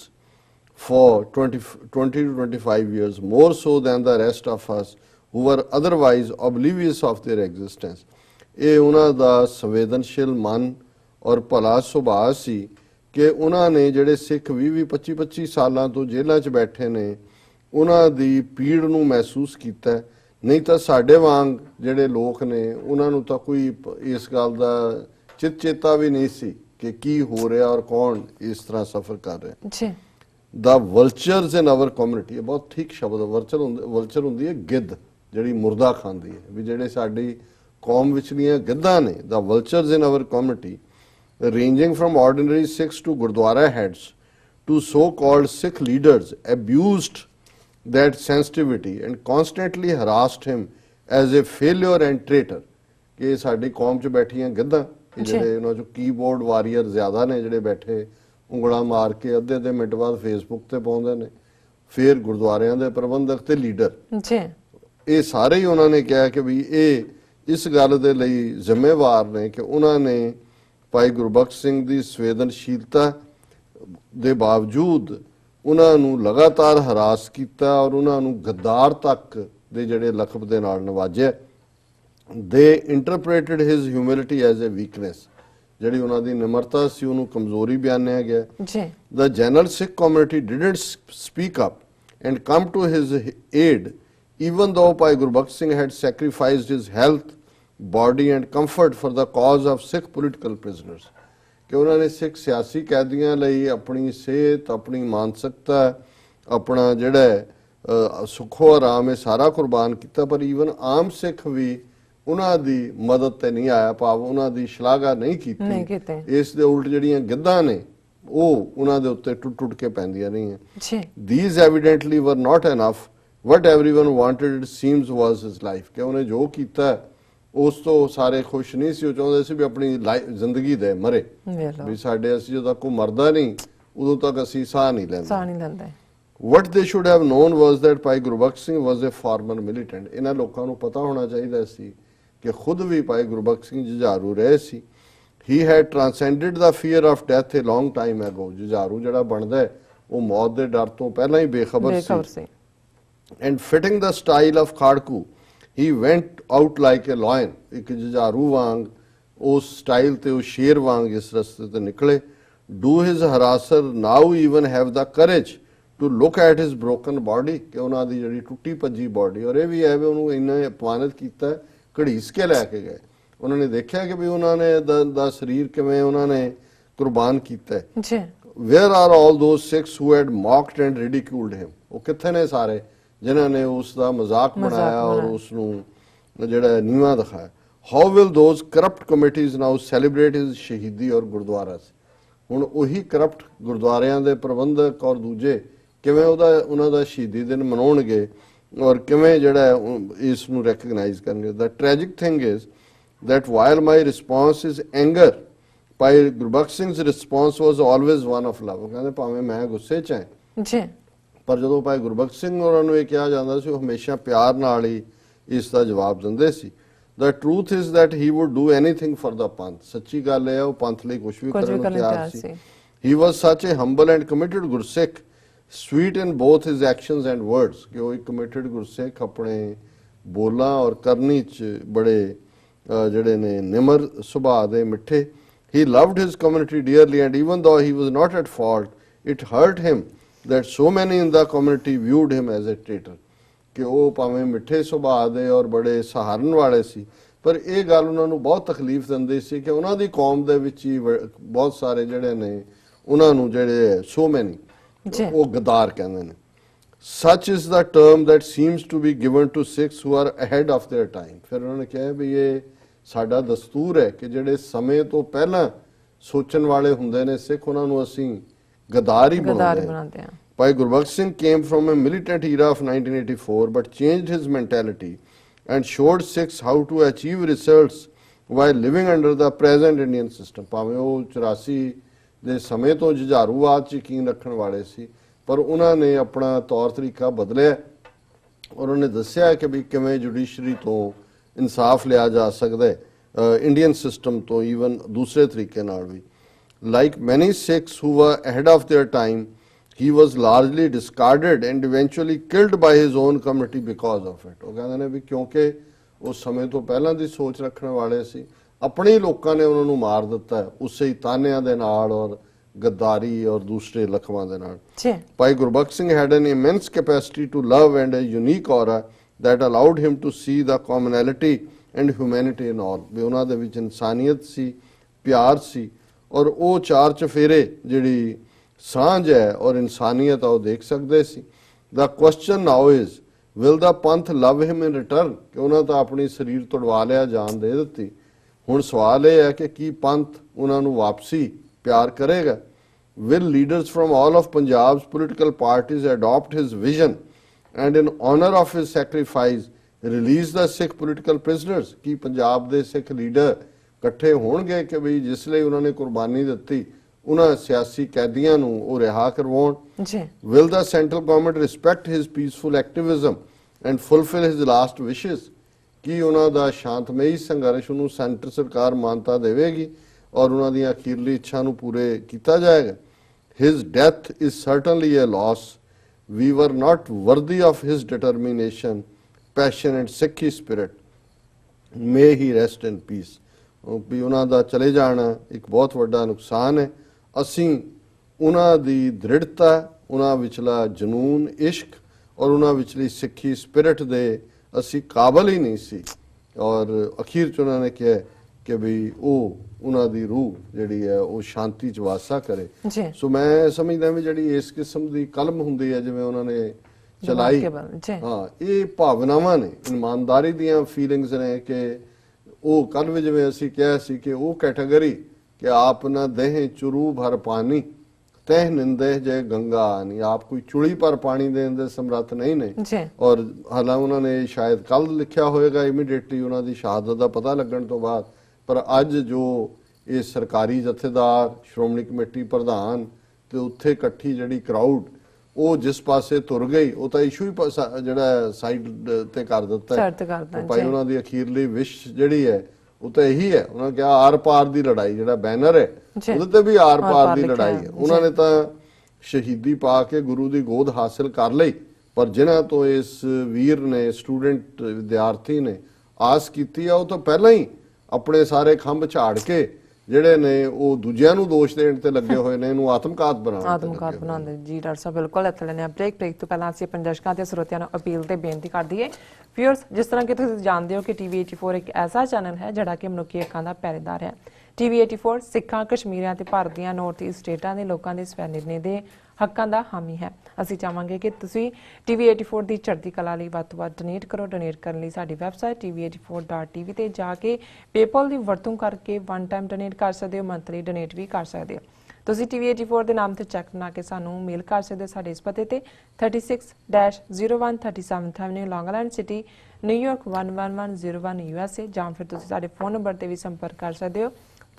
for 20 to 25 years, more so than the rest of us who were otherwise oblivious of their existence। ਇਹ ਉਹਨਾਂ ਦਾ ਸੰਵੇਦਨਸ਼ੀਲ ਮਨ ਔਰ ਭਲਾ ਸੁਭਾਅ ਸੀ ਕਿ ਉਹਨਾਂ ਨੇ ਜਿਹੜੇ ਸਿੱਖ 20-25 ਸਾਲਾਂ ਤੋਂ ਜੇਲ੍ਹਾਂ 'ਚ ਬੈਠੇ ਨੇ ਉਹਨਾਂ ਦੀ ਪੀੜ ਨੂੰ ਮਹਿਸੂਸ ਕੀਤਾ, ਨਹੀਂ ਤਾਂ ਸਾਡੇ ਵਾਂਗ ਜਿਹੜੇ ਲੋਕ ਨੇ ਉਹਨਾਂ ਨੂੰ ਤਾਂ ਕੋਈ ਇਸ ਗੱਲ ਦਾ ਚੇਤਾ ਵੀ ਨਹੀਂ ਸੀ ਕਿ ਕੀ ਹੋ ਰਿਹਾ ਔਰ ਕੌਣ ਇਸ ਤਰ੍ਹਾਂ ਸਫਰ ਕਰ ਰਿਹਾ ਜੀ। The vultures in our community, ਇਹ ਬਹੁਤ ਠੀਕ ਸ਼ਬਦ ਵਲਚਰ ਹੁੰਦੀ ਹੈ ਗਿੱਧ ਜਿਹੜੀ ਮੁਰਦਾ ਖਾਂਦੀ ਹੈ, ਵੀ ਜਿਹੜੇ ਸਾਡੀ ਕੌਮ ਵਿਚਲੀਆਂ ਗਿੱਧਾਂ ਨੇ, the vultures in our community ranging from ordinary Sikhs to Gurdwara heads to so-called Sikh leaders abused that sensitivity and constantly harassed him as a failure and traitor। ਕਿ ਸਾਡੀ ਕੌਮ 'ਚ ਬੈਠੀਆਂ ਗਿੱਧਾਂ ਜਿਹੜੇ ਉਹਨਾਂ 'ਚੋਂ ਕੀਬੋਰਡ ਵਾਰੀਅਰ ਜ਼ਿਆਦਾ ਨੇ ਜਿਹੜੇ ਬੈਠੇ ਉਂਗਲਾਂ ਮਾਰ ਕੇ ਅੱਧੇ ਮਿੰਟ ਬਾਅਦ ਫੇਸਬੁੱਕ ਤੇ ਪਾਉਂਦੇ ਨੇ, ਫਿਰ ਗੁਰਦੁਆਰਿਆਂ ਦੇ ਪ੍ਰਬੰਧਕ ਤੇ ਲੀਡਰ ਜੀ ਇਹ ਸਾਰੇ ਹੀ ਉਹਨਾਂ ਨੇ ਕਿਹਾ ਕਿ ਵੀ ਇਹ ਇਸ ਗੱਲ ਦੇ ਲਈ ਜ਼ਿੰਮੇਵਾਰ ਨੇ ਕਿ ਉਹਨਾਂ ਨੇ ਭਾਈ ਗੁਰਬਖਸ਼ ਸਿੰਘ ਦੀ ਸੰਵੇਦਨਸ਼ੀਲਤਾ ਦੇ ਬਾਵਜੂਦ ਉਹਨਾਂ ਨੂੰ ਲਗਾਤਾਰ ਹਰਾਸ ਕੀਤਾ ਔਰ ਉਹਨਾਂ ਨੂੰ ਗੱਦਾਰ ਤੱਕ ਦੇ ਜਿਹੜੇ ਲਕਬ ਦੇ ਨਾਲ ਨਵਾਜਿਆ। They interpreted his humility as a weakness, ਜਿਹੜੀ ਉਹਨਾਂ ਦੀ ਨਿਮਰਤਾ ਸੀ ਉਹਨੂੰ ਕਮਜ਼ੋਰੀ ਬਿਆਨਿਆ ਗਿਆ ਜੀ। The general Sikh community didn't speak up and come to his aid even though Bhai Gurbakhash Singh had sacrificed his health, body and comfort for the cause of Sikh political prisoners। ਕਿ ਉਹਨਾਂ ਨੇ ਸਿੱਖ ਸਿਆਸੀ ਕੈਦੀਆਂ ਲਈ ਆਪਣੀ ਸਿਹਤ, ਆਪਣੀ ਮਾਨਸਿਕਤਾ, ਆਪਣਾ ਜਿਹੜਾ ਸੁੱਖੋ ਆਰਾਮ ਇਹ ਸਾਰਾ ਕੁਰਬਾਨ ਕੀਤਾ, ਪਰ ਈਵਨ ਆਮ ਸਿੱਖ ਵੀ ਉਹਨਾਂ ਦੀ ਮਦਦ ਤੇ ਨਹੀਂ ਆਇਆ, ਭਾਵ ਉਹਨਾਂ ਦੀ ਸ਼ਲਾਘਾ ਨਹੀਂ ਕੀਤੀ। ਇਸ ਦੇ ਉਲਟ ਜਿਹੜੀਆਂ ਗਿੱਧਾਂ ਨੇ ਉਹ ਉਹਨਾਂ ਦੇ ਉੱਤੇ ਟੁੱਟ ਕੇ ਪੈਂਦੀਆਂ ਰਹੀਆਂ। These evidently were not enough, what everyone wanted it seems was his life। ਕਿ ਉਹਨੇ ਜੋ ਕੀਤਾ ਉਸ ਤੋਂ ਸਾਰੇ ਖੁਸ਼ ਨਹੀਂ ਸੀ, ਉਹ ਚਾਹੁੰਦੇ ਸੀ ਵੀ ਆਪਣੀ ਜ਼ਿੰਦਗੀ ਦੇ ਮਰੇ, ਵੀ ਸਾਡੇ ਅਸੀਂ ਜਦੋਂ ਤੱਕ ਉਹ ਮਰਦਾ ਨਹੀਂ ਉਦੋਂ ਤੱਕ ਅਸੀਂ ਸਾਹ ਨਹੀਂ ਲੈਂਦੇ। What they should have known was that Bhai Gurbakhash Singh was a former militant। ਇਹਨਾਂ ਲੋਕਾਂ ਨੂੰ ਪਤਾ ਹੋਣਾ ਚਾਹੀਦਾ ਸੀ ਕਿ ਖੁਦ ਵੀ ਭਾਈ ਗੁਰਬਖਸ਼ ਸਿੰਘ ਜੁਝਾਰੂ ਰਹੇ ਸੀ। he had transcended the fear of death a long time ago। जुझारू ਜਿਹੜਾ ਬਣਦਾ ਹੈ ਉਹ ਮੌਤ ਦੇ ਡਰ ਤੋਂ ਪਹਿਲਾਂ ਹੀ ਬੇਖਬਰ ਸੀ। And fitting the style of ਖਾੜਕੂ he went out like a lion। ਇੱਕ जुझारू ਵਾਂਗ ਉਸ ਸਟਾਈਲ ਤੇ ਉਹ ਸ਼ੇਰ ਵਾਂਗ ਇਸ ਰਸਤੇ ਤੇ ਨਿਕਲੇ। Do his harasser now even have the courage to look at his broken body ਕਿ ਉਹਨਾਂ ਦੀ ਜਿਹੜੀ ਟੁੱਟੀ ਭੱਜੀ ਬਾਡੀ, ਔਰ ਇਹ ਵੀ ਹੈ ਵੀ ਉਹਨੂੰ ਇੰਨਾ ਅਪਮਾਨਿਤ ਕੀਤਾ, ਘੜੀਸ ਕੇ ਲੈ ਕੇ ਗਏ। ਉਹਨਾਂ ਨੇ ਦੇਖਿਆ ਕਿ ਵੀ ਉਹਨਾਂ ਨੇ ਦਾ ਸਰੀਰ ਕਿਵੇਂ ਉਹਨਾਂ ਨੇ ਕੁਰਬਾਨ ਕੀਤਾ ਜੀ। Where are all those Sikhs who had mocked and ridiculed him? ਉਹ ਕਿੱਥੇ ਨੇ ਸਾਰੇ ਜਿਨ੍ਹਾਂ ਨੇ ਉਸ ਦਾ ਮਜ਼ਾਕ ਬਣਾਇਆ ਔਰ ਉਸ ਨੂੰ ਜਿਹੜਾ ਨੀਵਾਂ ਦਿਖਾਇਆ। How will those corrupt committees now celebrate his ਸ਼ਹੀਦੀ ਔਰ ਗੁਰਦੁਆਰਾ? ਹੁਣ ਉਹੀ ਕਰਪਟ ਗੁਰਦੁਆਰਿਆਂ ਦੇ ਪ੍ਰਬੰਧਕ ਔਰ ਦੂਜੇ ਕਿਵੇਂ ਉਹਨਾਂ ਦਾ ਸ਼ਹੀਦੀ ਦਿਨ ਮਨਾਉਣਗੇ ਔਰ ਕਿਵੇਂ ਜਿਹੜਾ ਇਸ ਨੂੰ ਰੈਕਗਨਾਈਜ਼ ਕਰਨਗੇ। The tragic thing is that while my response is anger, Bhai Gurbakhash Singh's response was always one of love। ਕਹਿੰਦੇ ਭਾਵੇਂ ਮੈਂ ਗੁੱਸੇ 'ਚ ਹਾਂ ਜੀ, ਪਰ ਜਦੋਂ ਭਾਈ ਗੁਰਬਖਸ਼ ਸਿੰਘ ਉਹਨਾਂ ਨੂੰ ਇਹ ਕਿਹਾ ਜਾਂਦਾ ਸੀ ਉਹ ਹਮੇਸ਼ਾ ਪਿਆਰ ਨਾਲ ਹੀ ਇਸ ਦਾ ਜਵਾਬ ਦਿੰਦੇ ਸੀ। The truth is that he would do anything for the ਪੰਥ। ਸੱਚੀ ਗੱਲ ਹੈ ਉਹ ਪੰਥ ਲਈ ਕੁਝ ਵੀ ਕਰਨ ਨੂੰ ਤਿਆਰ ਸੀ। He was such a humble and committed Gursikh, sweet in both his actions and words। ਕਿ ਉਹ ਇੱਕ committed Gursikh ਆਪਣੇ ਬੋਲਾਂ ਔਰ ਕਰਨੀ 'ਚ ਬੜੇ ਜਿਹੜੇ ਨੇ ਨਿਮਰ ਸੁਭਾਅ ਦੇ ਮਿੱਠੇ। He loved his community dearly and even though he was not at fault, it hurt him that so many in the community viewed him as a traitor। ਕਿ ਉਹ ਭਾਵੇਂ ਮਿੱਠੇ ਸੁਭਾਅ ਦੇ ਔਰ ਬੜੇ ਸਹਾਰਨ ਵਾਲੇ ਸੀ, ਪਰ ਇਹ ਗੱਲ ਉਹਨਾਂ ਨੂੰ ਬਹੁਤ ਤਕਲੀਫ ਦਿੰਦੀ ਸੀ ਕਿ ਉਹਨਾਂ ਦੀ ਕੌਮ ਦੇ ਵਿੱਚ ਹੀ ਬਹੁਤ ਸਾਰੇ ਜਿਹੜੇ ਨੇ ਉਹਨਾਂ ਨੂੰ ਜਿਹੜੇ so many ਉਹ ਗਦਾਰ ਕਹਿੰਦੇ ਨੇ। Such is the term that seems to be given to Sikhs who are ahead of their time। ਫਿਰ ਉਹਨਾਂ ਨੇ ਕਿਹਾ ਵੀ ਇਹ ਸਾਡਾ ਦਸਤੂਰ ਹੈ ਕਿ ਜਿਹੜੇ ਸਮੇਂ ਤੋਂ ਪਹਿਲਾਂ ਸੋਚਣ ਵਾਲੇ ਹੁੰਦੇ ਨੇ ਸਿੱਖ, ਉਹਨਾਂ ਨੂੰ ਅਸੀਂ ਗਦਾਰ ਹੀ ਬਣਾਉਂਦੇ ਹਾਂ। Bhai Gurbakhash Singh came from a militant era of 1984 but changed his mentality and showed Sikhs how to achieve results while living under the present Indian system। ਭਾਵੇਂ ਉਹ 84 ਦੇ ਸਮੇਂ ਤੋਂ ਜੁਝਾਰੂਵਾਦ 'ਚ ਯਕੀਨ ਰੱਖਣ ਵਾਲੇ ਸੀ, ਪਰ ਉਹਨਾਂ ਨੇ ਆਪਣਾ ਤੌਰ ਤਰੀਕਾ ਬਦਲਿਆ ਔਰ ਉਹਨੇ ਦੱਸਿਆ ਕਿ ਵੀ ਕਿਵੇਂ ਜੁਡੀਸ਼ਰੀ ਤੋਂ ਇਨਸਾਫ ਲਿਆ ਜਾ ਸਕਦਾ ਹੈ ਇੰਡੀਅਨ ਸਿਸਟਮ ਤੋਂ ਈਵਨ ਦੂਸਰੇ ਤਰੀਕੇ ਨਾਲ ਵੀ। Like many Sikhs who were ahead of their time, he was largely discarded and eventually killed by his own community because of it। ਉਹ ਕਹਿੰਦੇ ਨੇ ਵੀ ਕਿਉਂਕਿ ਉਸ ਸਮੇਂ ਤੋਂ ਪਹਿਲਾਂ ਦੀ ਸੋਚ ਰੱਖਣ ਵਾਲੇ ਸੀ, ਆਪਣੇ ਲੋਕਾਂ ਨੇ ਉਹਨਾਂ ਨੂੰ ਮਾਰ ਦਿੱਤਾ ਉਸੇ ਹੀ ਤਾਨਿਆਂ ਦੇ ਨਾਲ ਔਰ ਗੱਦਾਰੀ ਔਰ ਦੂਸਰੇ ਲਖਵਾਂ ਦੇ ਨਾਲ। Bhai Gurbakhash Singh had an immense capacity to love and a unique aura that allowed him to see the commonality and humanity in all। ਵੀ ਉਹਨਾਂ ਦੇ ਵਿੱਚ ਇਨਸਾਨੀਅਤ ਸੀ, ਪਿਆਰ ਸੀ ਔਰ ਉਹ ਚਾਰ ਚਫੇਰੇ ਜਿਹੜੀ ਸਾਂਝ ਹੈ ਔਰ ਇਨਸਾਨੀਅਤ ਆ ਉਹ ਦੇਖ ਸਕਦੇ ਸੀ। The question now is, will the Panth love him in return? ਕਿ ਉਹਨਾਂ ਤਾਂ ਆਪਣੀ ਸਰੀਰ ਤੁੜਵਾ ਲਿਆ, ਜਾਨ ਦੇ ਦਿੱਤੀ। ਹੁਣ ਸਵਾਲ ਇਹ ਹੈ ਕਿ ਕੀ ਪੰਥ ਉਹਨਾਂ ਨੂੰ ਵਾਪਸੀ ਪਿਆਰ ਕਰੇਗਾ? Will leaders from all of Punjab's political parties adopt his vision and in honor of his sacrifice release the Sikh political prisoners? ਕੀ ਪੰਜਾਬ ਦੇ ਸਿੱਖ ਲੀਡਰ ਇਕੱਠੇ ਹੋਣਗੇ ਕਿ ਵੀ ਜਿਸ ਲਈ ਉਹਨਾਂ ਨੇ ਕੁਰਬਾਨੀ ਦਿੱਤੀ ਉਹਨਾਂ ਸਿਆਸੀ ਕੈਦੀਆਂ ਨੂੰ ਉਹ ਰਿਹਾ ਕਰਵਾਉਣ? Will the central government respect his peaceful activism and fulfill his last wishes? ਕੀ ਉਹਨਾਂ ਦਾ ਸ਼ਾਂਤਮਈ ਸੰਘਰਸ਼ ਨੂੰ ਸੈਂਟਰ ਸਰਕਾਰ ਮਾਨਤਾ ਦੇਵੇਗੀ ਔਰ ਉਹਨਾਂ ਦੀਆਂ ਅਖੀਰਲੀ ਇੱਛਾ ਨੂੰ ਪੂਰੇ ਕੀਤਾ ਜਾਏਗਾ? His death is certainly a loss। We were not worthy of his determination, passion and Sikhi spirit। May he rest in peace। ਵੀ ਉਹਨਾਂ ਦਾ ਚਲੇ ਜਾਣਾ ਇੱਕ ਬਹੁਤ ਵੱਡਾ ਨੁਕਸਾਨ ਹੈ। ਅਸੀਂ ਉਹਨਾਂ ਦੀ ਦ੍ਰਿੜਤਾ, ਉਹਨਾਂ ਵਿਚਲਾ ਜਨੂਨ, ਇਸ਼ਕ ਔਰ ਉਹਨਾਂ ਵਿਚਲੀ ਸਿੱਖੀ ਸਪਿਰਿਟ ਦੇ ਅਸੀਂ ਕਾਬਲ ਹੀ ਨਹੀਂ ਸੀ ਔਰ ਅਖੀਰ 'ਚ ਉਹਨਾਂ ਨੇ ਕਿਹਾ ਕਿ ਵੀ ਉਹ ਉਹਨਾਂ ਦੀ ਰੂਹ ਜਿਹੜੀ ਹੈ ਉਹ ਸ਼ਾਂਤੀ 'ਚ ਵਾਸਾ ਕਰੇ। ਸੋ ਮੈਂ ਸਮਝਦਾ ਵੀ ਜਿਹੜੀ ਇਸ ਕਿਸਮ ਦੀ ਕਲਮ ਹੁੰਦੀ ਹੈ ਜਿਵੇਂ ਉਹਨਾਂ ਨੇ ਚਲਾਈ, ਹਾਂ ਇਹ ਭਾਵਨਾਵਾਂ ਨੇ, ਇਮਾਨਦਾਰੀ ਦੀਆਂ ਫੀਲਿੰਗਸ ਨੇ ਕਿ ਉਹ ਕੱਲ ਵੀ ਜਿਵੇਂ ਅਸੀਂ ਕਿਹਾ ਸੀ ਕਿ ਉਹ ਕੈਟਾਗਰੀ ਕਿ ਆਪ ਨਾ ਦੇਹ ਚੁਰੂ ਭਰ ਪਾਣੀ ਤਹਿ ਨਿੰਦੇ ਜੇ ਗੰਗਾ ਆਨੀ। ਆਪ ਕੋਈ ਚੁਲੀ ਪਰ ਪਾਣੀ ਦੇਣ ਦੇ ਸਮਰੱਥ ਨਹੀਂ ਨੇ ਔਰ ਹਾਲਾਂ ਉਹਨਾਂ ਨੇ ਸ਼ਾਇਦ ਕੱਲ ਲਿਖਿਆ ਹੋਏਗਾ ਇਮੀਡੀਏਟਲੀ ਉਹਨਾਂ ਦੀ ਸ਼ਹਾਦਤ ਦਾ ਪਤਾ ਲੱਗਣ ਤੋਂ ਬਾਅਦ, ਪਰ ਅੱਜ ਜੋ ਇਹ ਸਰਕਾਰੀ ਜਥੇਦਾਰ, ਸ਼੍ਰੋਮਣੀ ਕਮੇਟੀ ਪ੍ਰਧਾਨ ਤੇ ਉੱਥੇ ਇਕੱਠੀ ਜਿਹੜੀ ਕਰਾਊਡ ਉਹ ਜਿਸ ਪਾਸੇ ਤੁਰ ਗਈ ਉਹ ਤਾਂ ਇਸ਼ੂ ਹੀ ਜਿਹੜਾ ਸਾਈਡ ਤੇ ਕਰ ਦਿੱਤਾ ਹੈ। ਭਾਈ ਉਹਨਾਂ ਦੀ ਅਖੀਰਲੀ ਵਿਸ਼ ਜਿਹੜੀ ਹੈ ਉਹ ਤਾਂ ਇਹੀ ਹੈ, ਉਹਨਾਂ ਨੇ ਕਿਹਾ ਆਰ ਪਾਰ ਦੀ ਲੜਾਈ, ਜਿਹੜਾ ਬੈਨਰ ਹੈ ਉਹਦੇ ਤੇ ਵੀ ਆਰ ਪਾਰ ਦੀ ਲੜਾਈ ਹੈ। ਉਹਨਾਂ ਨੇ ਤਾਂ ਸ਼ਹੀਦੀ ਪਾ ਕੇ ਗੁਰੂ ਦੀ ਗੋਦ ਹਾਸਿਲ ਕਰ ਲਈ, ਪਰ ਜਿਨ੍ਹਾਂ ਤੋਂ ਇਸ ਵੀਰ ਨੇ, ਸਟੂਡੈਂਟ ਵਿਦਿਆਰਥੀ ਨੇ ਆਸ ਕੀਤੀ ਆ, ਉਹ ਤਾਂ ਪਹਿਲਾਂ ਹੀ ਆਪਣੇ ਸਾਰੇ ਖੰਭ ਝਾੜ ਕੇ ਜਿਹੜੇ ਨੇ ਉਹ ਦੂਜਿਆਂ ਨੂੰ ਦੋਸ਼ ਦੇਣ ਤੇ ਲੱਗੇ ਹੋਏ ਨੇ, ਇਹਨੂੰ ਆਤਮਘਾਤ ਬਣਾਉਂਦੇ। ਜੀ ਡਾਕਟਰ ਸਾਹਿਬ ਬਿਲਕੁਲ, ਇੱਥੇ ਲੈਣੇ ਬ੍ਰੇਕ ਤੋਂ ਪਹਿਲਾਂ ਅਸੀਂ ਆਪਣੇ ਦਰਸ਼ਕਾਂ ਤੇ ਸਰੋਤਿਆਂ ਨੂੰ ਅਪੀਲ ਤੇ ਬੇਨਤੀ ਕਰ ਦਈਏ। ਵਿਊਅਰਸ, ਜਿਸ ਤਰ੍ਹਾਂ ਕਿ ਤੁਸੀਂ ਜਾਣਦੇ ਹੋ ਕਿ TV 84 ਇੱਕ ਐਸਾ ਚੈਨਲ ਹੈ ਜਿਹੜਾ ਕਿ ਮਨੁੱਖੀ ਹੱਕਾਂ ਦਾ ਪਹਿਰੇਦਾਰ ਹੈ। TV 84 ਸਿੱਖਾਂ, ਕਸ਼ਮੀਰੀਆਂ ਤੇ ਭਾਰਤ ਦੀਆਂ ਨਾਰਥ ਈਸਟ ਸਟੇਟਾਂ ਦੇ ਲੋਕਾਂ ਦੇ ਸਵੈ ਨਿਰਣੇ ਦੇ ਹੱਕਾਂ ਦਾ ਹਾਮੀ ਹੈ। ਅਸੀਂ ਚਾਹਾਂਗੇ ਕਿ ਤੁਸੀਂ TV 84 ਦੀ ਚੜ੍ਹਦੀ ਕਲਾ ਲਈ ਵੱਧ ਤੋਂ ਵੱਧ ਡੋਨੇਟ ਕਰੋ। ਡੋਨੇਟ ਕਰਨ ਲਈ ਸਾਡੀ ਵੈਬਸਾਈਟ tv84.tv ਤੇ ਜਾ ਕੇ ਪੇਪਲ ਦੀ ਵਰਤੋਂ ਕਰਕੇ ਵਨ ਟਾਈਮ ਡੋਨੇਟ ਕਰ ਸਕਦੇ ਹੋ, ਮੰਥਲੀ ਡੋਨੇਟ ਵੀ ਕਰ ਸਕਦੇ ਹੋ। ਤੁਸੀਂ TV 84 ਦੇ ਨਾਮ ਤੇ ਚੈੱਕ ਬਣਾ ਕੇ ਸਾਨੂੰ ਮੇਲ ਕਰ ਸਕਦੇ ਹੋ ਸਾਡੇ ਇਸ ਪਤੇ ਤੇ 36-01 37th Avenue, Long Island City, New York 11101 USA, ਜਾਂ ਫਿਰ ਤੁਸੀਂ ਸਾਡੇ ਫੋਨ ਨੰਬਰ ਤੇ ਵੀ ਸੰਪਰਕ ਕਰ ਸਕਦੇ ਹੋ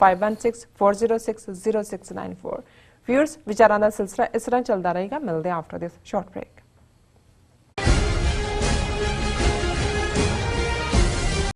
5164060694। ਵਿਊਅਰਸ, ਵਿਚਾਰਾਂ ਦਾ ਸਿਲਸਿਲਾ ਇਸ ਤਰ੍ਹਾਂ ਚੱਲਦਾ ਰਹੇਗਾ। ਮਿਲਦੇ ਆਫਟਰ ਦਿਸ ਸ਼ਾਰਟ ਬ੍ਰੇਕ।